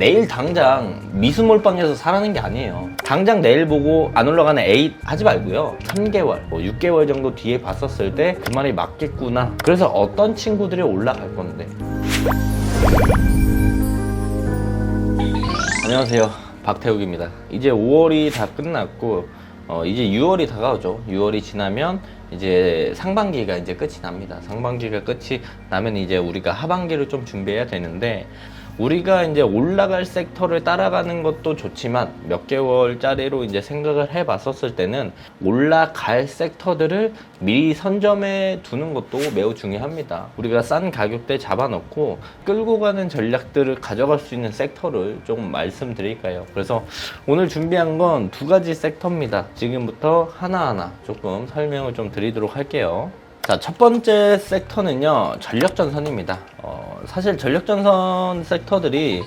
내일 당장 미수몰빵해서 사라는 게 아니에요. 당장 내일 보고 안 올라가는 A 하지 말고요. 3개월, 6개월 정도 뒤에 봤었을 때 그 말이 맞겠구나. 그래서 어떤 친구들이 올라갈 건데. 안녕하세요, 박태욱입니다. 이제 5월이 다 끝났고 이제 6월이 다가오죠. 6월이 지나면 이제 상반기가 이제 끝이 납니다. 상반기가 끝이 나면 이제 우리가 하반기를 좀 준비해야 되는데, 우리가 이제 올라갈 섹터를 따라가는 것도 좋지만 몇 개월짜리로 이제 생각을 해 봤었을 때는 올라갈 섹터들을 미리 선점해 두는 것도 매우 중요합니다. 우리가 싼 가격대 잡아놓고 끌고 가는 전략들을 가져갈 수 있는 섹터를 조금 말씀드릴까요? 그래서 오늘 준비한 건 두 가지 섹터입니다. 지금부터 하나하나 조금 설명을 좀 드리도록 할게요. 자, 첫 번째 섹터는요, 전력전선입니다. 사실 전력전선 섹터들이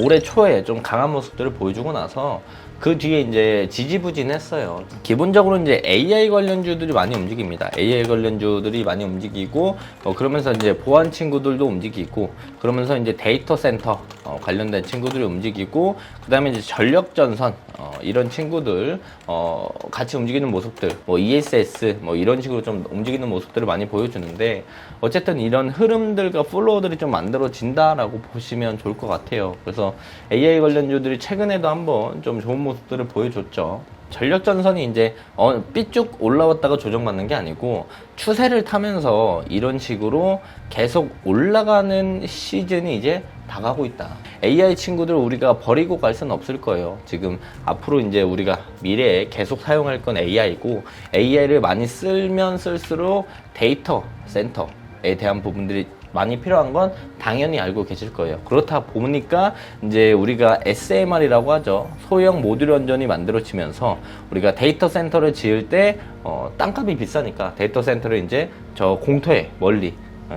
올해 초에 좀 강한 모습들을 보여주고 나서 그 뒤에 이제 지지부진했어요. 기본적으로 이제 AI 관련주들이 많이 움직입니다. AI 관련주들이 많이 움직이고, 그러면서 이제 보안 친구들도 움직이고, 그러면서 이제 데이터 센터 관련된 친구들이 움직이고, 그 다음에 이제 전력전선 이런 친구들 같이 움직이는 모습들, ESS 이런 식으로 좀 움직이는 모습들을 많이 보여주는데, 어쨌든 이런 흐름들과 플로우들이 좀 만들어진다라고 보시면 좋을 것 같아요. 그래서 AI 관련주들이 최근에도 한번 좀 좋은 모습들을 보여줬죠. 전력전선이 이제 삐쭉 올라왔다가 조정받는 게 아니고 추세를 타면서 이런 식으로 계속 올라가는 시즌이 이제 다가고 있다. AI 친구들 우리가 버리고 갈 수는 없을 거예요. 지금 앞으로 이제 우리가 미래에 계속 사용할 건 AI고, AI를 많이 쓰면 쓸수록 데이터 센터에 대한 부분들이 많이 필요한 건 당연히 알고 계실 거예요. 그렇다 보니까 이제 우리가 SMR이라고 하죠. 소형 모듈 원전이 만들어지면서 우리가 데이터 센터를 지을 때 땅값이 비싸니까 데이터 센터를 이제 저 공터에 멀리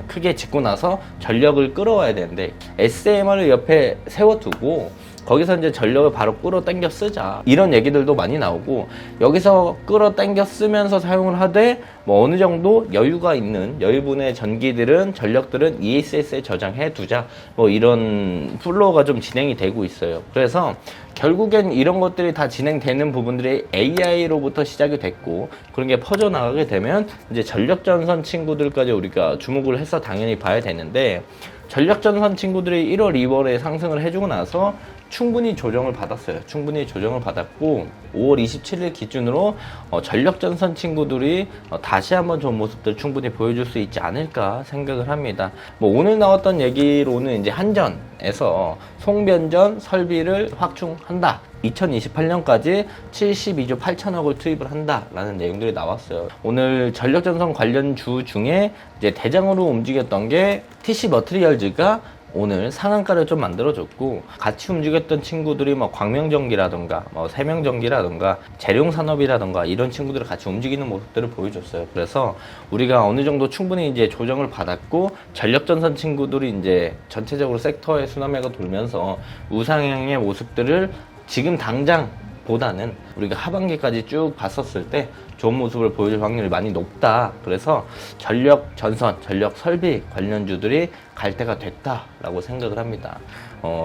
크게 짓고 나서 전력을 끌어와야 되는데, SMR을 옆에 세워두고 거기서 이제 전력을 바로 끌어당겨 쓰자, 이런 얘기들도 많이 나오고, 여기서 끌어당겨 쓰면서 사용을 하되 어느 정도 여유가 있는 여유분의 전기들은 전력들은 ESS에 저장해 두자, 이런 플로우가 좀 진행이 되고 있어요. 그래서 결국엔 이런 것들이 다 진행되는 부분들이 AI로부터 시작이 됐고, 그런 게 퍼져나가게 되면 이제 전력전선 친구들까지 우리가 주목을 해서 당연히 봐야 되는데, 전력전선 친구들이 1월, 2월에 상승을 해주고 나서 충분히 조정을 받았어요. 충분히 조정을 받았고, 5월 27일 기준으로 전력전선 친구들이 다시 한번 좋은 모습들 충분히 보여줄 수 있지 않을까 생각을 합니다. 오늘 나왔던 얘기로는 이제 한전에서 송변전 설비를 확충한다. 2028년까지 72조 8천억을 투입을 한다라는 내용들이 나왔어요. 오늘 전력전선 관련 주 중에 이제 대장으로 움직였던 게 TC 머티리얼즈가 오늘 상한가를 좀 만들어줬고, 같이 움직였던 친구들이 광명전기라던가 세명전기라던가 재룡산업이라던가 이런 친구들이 같이 움직이는 모습들을 보여줬어요. 그래서 우리가 어느 정도 충분히 이제 조정을 받았고, 전력전선 친구들이 이제 전체적으로 섹터의 순환매가 돌면서 우상향의 모습들을 지금 당장 보다는 우리가 하반기까지 쭉 봤었을 때 좋은 모습을 보여줄 확률이 많이 높다. 그래서 전력 전선, 전력 설비 관련주들이 갈 때가 됐다라고 생각을 합니다.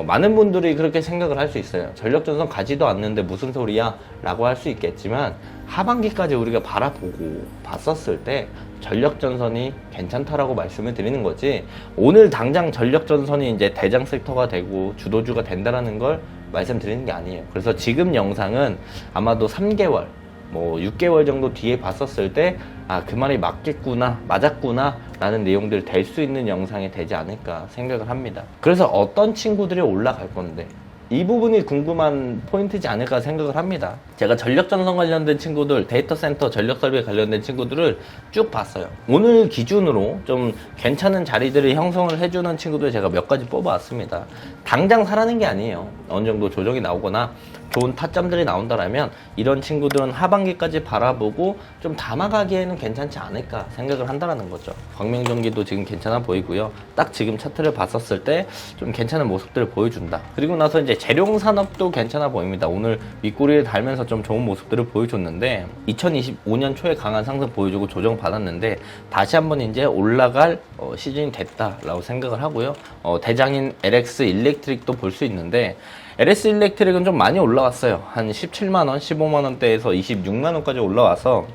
많은 분들이 그렇게 생각을 할 수 있어요. 전력 전선 가지도 않는데 무슨 소리야? 라고 할 수 있겠지만, 하반기까지 우리가 바라보고 봤었을 때 전력 전선이 괜찮다라고 말씀을 드리는 거지, 오늘 당장 전력 전선이 이제 대장 섹터가 되고 주도주가 된다라는 걸 말씀드리는 게 아니에요. 그래서 지금 영상은 아마도 3개월, 6개월 정도 뒤에 봤었을 때, 그 말이 맞겠구나, 맞았구나 라는 내용들 될 수 있는 영상이 되지 않을까 생각을 합니다. 그래서 어떤 친구들이 올라갈 건데, 이 부분이 궁금한 포인트지 않을까 생각을 합니다. 제가 전력전선 관련된 친구들, 데이터 센터, 전력설비 관련된 친구들을 쭉 봤어요. 오늘 기준으로 좀 괜찮은 자리들을 형성을 해주는 친구들 제가 몇 가지 뽑아왔습니다. 당장 사라는 게 아니에요. 어느 정도 조정이 나오거나 좋은 타점들이 나온다라면 이런 친구들은 하반기까지 바라보고 좀 담아가기에는 괜찮지 않을까 생각을 한다라는 거죠. 광명전기도 지금 괜찮아 보이고요. 딱 지금 차트를 봤었을 때 좀 괜찮은 모습들을 보여준다. 그리고 나서 이제 재룡산업도 괜찮아 보입니다. 오늘 윗꼬리를 달면서 좀 좋은 모습들을 보여줬는데 2025년 초에 강한 상승 보여주고 조정 받았는데 다시 한번 이제 올라갈 시즌이 됐다라고 생각을 하고요. 대장인 LX 일렉트릭도 볼 수 있는데 LS 일렉트릭은 좀 많이 올라왔어요. 한 17만원, 15만원대에서 26만원까지 올라와서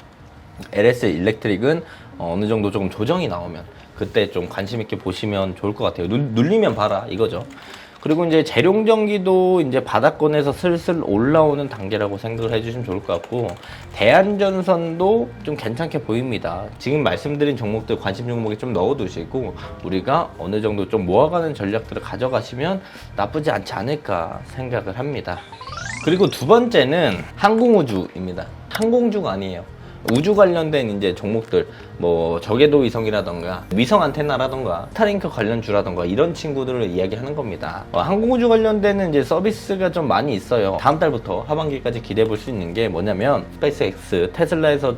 LS 일렉트릭은 어느 정도 조금 조정이 나오면 그때 좀 관심 있게 보시면 좋을 것 같아요. 눌리면 봐라 이거죠. 그리고 이제 재룡전기도 이제 바닥권에서 슬슬 올라오는 단계라고 생각을 해주시면 좋을 것 같고, 대한전선도 좀 괜찮게 보입니다. 지금 말씀드린 종목들 관심 종목에 좀 넣어두시고 우리가 어느 정도 좀 모아가는 전략들을 가져가시면 나쁘지 않지 않을까 생각을 합니다. 그리고 두 번째는 항공우주입니다. 항공주가 아니에요. 우주 관련된 이제 종목들, 뭐 저궤도 위성이라던가 위성 안테나라던가 스타링크 관련주라던가 이런 친구들을 이야기하는 겁니다. 항공우주 관련된 이제 서비스가 좀 많이 있어요. 다음 달부터 하반기까지 기대해 볼 수 있는 게 뭐냐면 스페이스X, 테슬라에서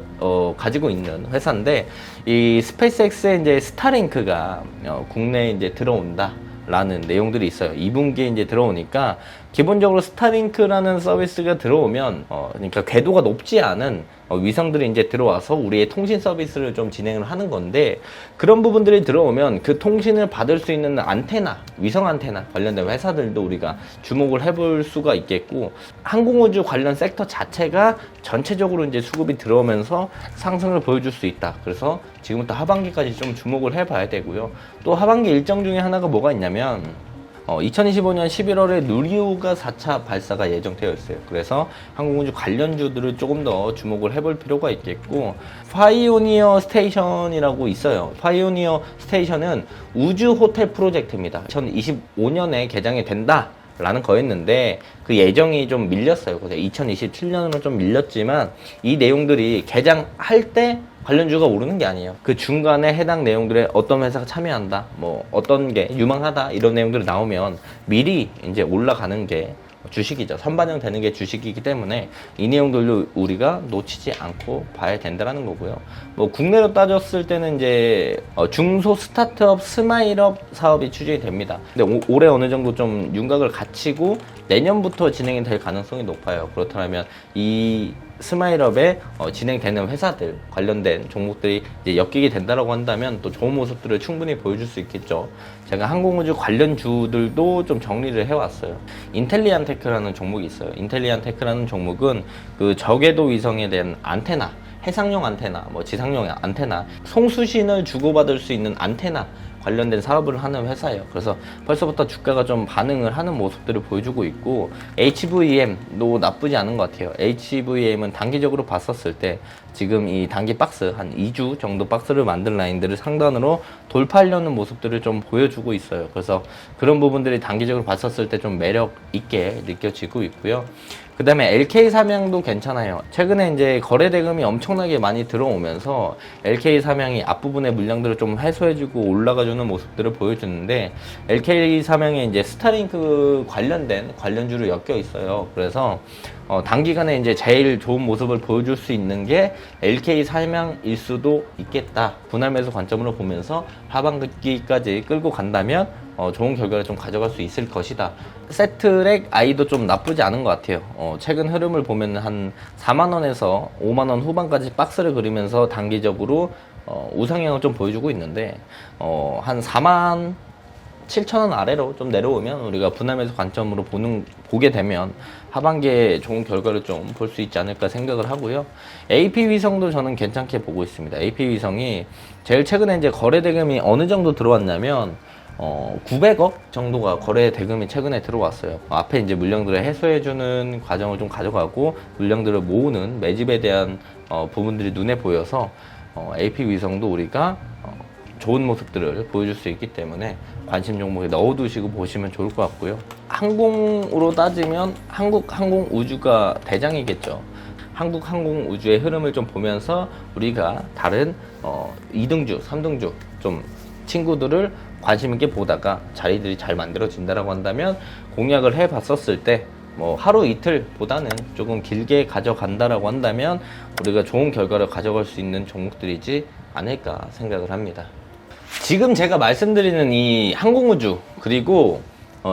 가지고 있는 회사인데, 이 스페이스X에 이제 스타링크가 국내에 이제 들어온다 라는 내용들이 있어요. 2분기에 이제 들어오니까 기본적으로 스타링크라는 서비스가 들어오면 그러니까 궤도가 높지 않은 위성들이 이제 들어와서 우리의 통신 서비스를 좀 진행을 하는 건데, 그런 부분들이 들어오면 그 통신을 받을 수 있는 안테나, 위성 안테나 관련된 회사들도 우리가 주목을 해볼 수가 있겠고, 항공우주 관련 섹터 자체가 전체적으로 이제 수급이 들어오면서 상승을 보여줄 수 있다. 그래서 지금부터 하반기까지 좀 주목을 해봐야 되고요. 또 하반기 일정 중에 하나가 뭐가 있냐면 2025년 11월에 누리호가 4차 발사가 예정되어 있어요. 그래서 항공우주 관련주들을 조금 더 주목을 해볼 필요가 있겠고, 파이오니어 스테이션이라고 있어요. 파이오니어 스테이션은 우주 호텔 프로젝트입니다. 2025년에 개장이 된다 라는 거였는데 그 예정이 좀 밀렸어요. 그래서 2027년으로 좀 밀렸지만 이 내용들이 개장할 때 관련주가 오르는 게 아니에요. 그 중간에 해당 내용들에 어떤 회사가 참여한다, 뭐 어떤 게 유망하다 이런 내용들이 나오면 미리 이제 올라가는 게 주식이죠. 선반영되는 게 주식이기 때문에 이 내용들도 우리가 놓치지 않고 봐야 된다는 거고요. 뭐 국내로 따졌을 때는 이제 중소 스타트업 스마일업 사업이 추진이 됩니다. 근데 올해 어느 정도 좀 윤곽을 갖추고 내년부터 진행이 될 가능성이 높아요. 그렇다면 이 스마일업에 진행되는 회사들 관련된 종목들이 이제 엮이게 된다라고 한다면 또 좋은 모습들을 충분히 보여줄 수 있겠죠. 제가 항공우주 관련주들도 좀 정리를 해왔어요. 인텔리안테크라는 종목이 있어요. 인텔리안테크라는 종목은 그 저궤도 위성에 대한 안테나, 해상용 안테나, 뭐 지상용 안테나, 송수신을 주고받을 수 있는 안테나 관련된 사업을 하는 회사예요. 그래서 벌써부터 주가가 좀 반응을 하는 모습들을 보여주고 있고, HVM도 나쁘지 않은 것 같아요. HVM은 단기적으로 봤었을 때 지금 이 단기 박스 한 2주 정도 박스를 만든 라인들을 상단으로 돌파하려는 모습들을 좀 보여주고 있어요. 그래서 그런 부분들이 단기적으로 봤었을 때 좀 매력 있게 느껴지고 있고요. 그 다음에 LK 삼양도 괜찮아요. 최근에 이제 거래 대금이 엄청나게 많이 들어오면서 LK 삼양이 앞부분의 물량들을 좀 해소해주고 올라가주는 모습들을 보여주는데, LK 삼양에 이제 스타링크 관련된 관련주로 엮여 있어요. 그래서 단기간에 이제 제일 좋은 모습을 보여줄 수 있는 게 LK 삼양일 수도 있겠다. 분할 매수 관점으로 보면서 하반기까지 끌고 간다면 좋은 결과를 좀 가져갈 수 있을 것이다. 세트렉 아이도 좀 나쁘지 않은 것 같아요. 최근 흐름을 보면 한 4만원에서 5만원 후반까지 박스를 그리면서 단기적으로 우상향을 좀 보여주고 있는데, 한 4만 7천원 아래로 좀 내려오면 우리가 분할매수 관점으로 보게 되면 하반기에 좋은 결과를 좀 볼 수 있지 않을까 생각을 하고요. AP위성도 저는 괜찮게 보고 있습니다. AP위성이 제일 최근에 이제 거래 대금이 어느 정도 들어왔냐면 900억 정도가 거래 대금이 최근에 들어왔어요. 앞에 이제 물량들을 해소해주는 과정을 좀 가져가고 물량들을 모으는 매집에 대한 부분들이 눈에 보여서 AP위성도 우리가 좋은 모습들을 보여줄 수 있기 때문에 관심 종목에 넣어두시고 보시면 좋을 것 같고요. 항공으로 따지면 한국 항공우주가 대장이겠죠. 한국 항공우주의 흐름을 좀 보면서 우리가 다른 2등주, 3등주 좀 친구들을 관심 있게 보다가 자리들이 잘 만들어진다라고 한다면 공략을 해봤었을 때 뭐 하루 이틀보다는 조금 길게 가져간다라고 한다면 우리가 좋은 결과를 가져갈 수 있는 종목들이지 않을까 생각을 합니다. 지금 제가 말씀드리는 이 항공우주 그리고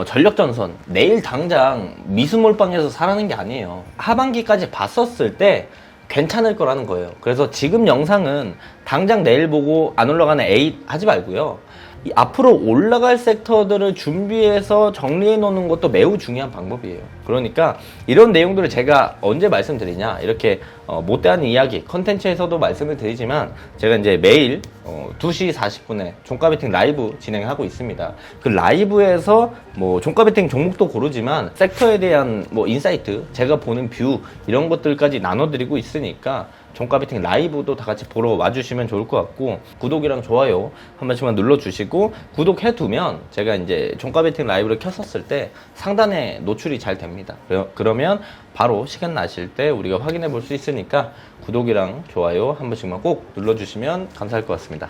전력전선 내일 당장 미수몰빵해서 사라는 게 아니에요. 하반기까지 봤었을 때 괜찮을 거라는 거예요. 그래서 지금 영상은 당장 내일 보고 안 올라가는 A 하지 말고요. 이 앞으로 올라갈 섹터들을 준비해서 정리해 놓는 것도 매우 중요한 방법이에요. 그러니까 이런 내용들을 제가 언제 말씀드리냐, 이렇게 못다한 이야기 컨텐츠에서도 말씀을 드리지만 제가 이제 매일 2시 40분에 종가 베팅 라이브 진행하고 있습니다. 그 라이브에서 뭐 종가 베팅 종목도 고르지만 섹터에 대한 뭐 인사이트, 제가 보는 뷰 이런 것들까지 나눠드리고 있으니까 종가 베팅 라이브도 다 같이 보러 와주시면 좋을 것 같고, 구독이랑 좋아요 한 번씩만 눌러주시고 구독해 두면 제가 이제 종가 베팅 라이브를 켰었을 때 상단에 노출이 잘 됩니다. 그러면 바로 시간 나실 때 우리가 확인해 볼 수 있으니까 구독이랑 좋아요 한 번씩만 꼭 눌러주시면 감사할 것 같습니다.